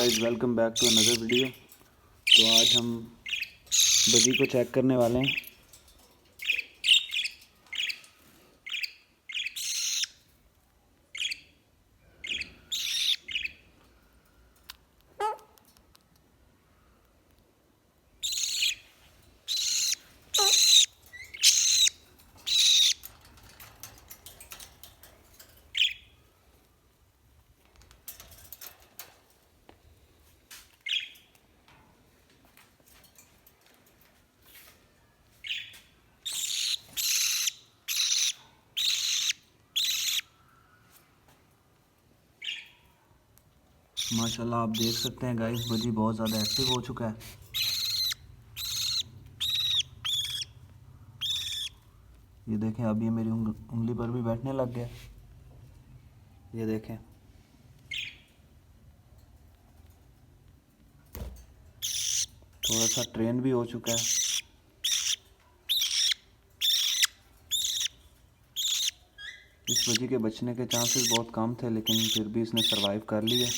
Guys, welcome back to another video. तो आज हम बजी को चेक करने वाले हैं। माशाल्लाह आप देख सकते हैं गाइस, बजी बहुत ज़्यादा एक्टिव हो चुका है। ये देखें, अब ये मेरी उंगली पर भी बैठने लग गया। ये देखें, थोड़ा सा ट्रेन भी हो चुका है। इस बजी के बचने के चांसेस बहुत कम थे, लेकिन फिर भी इसने सरवाइव कर लिया।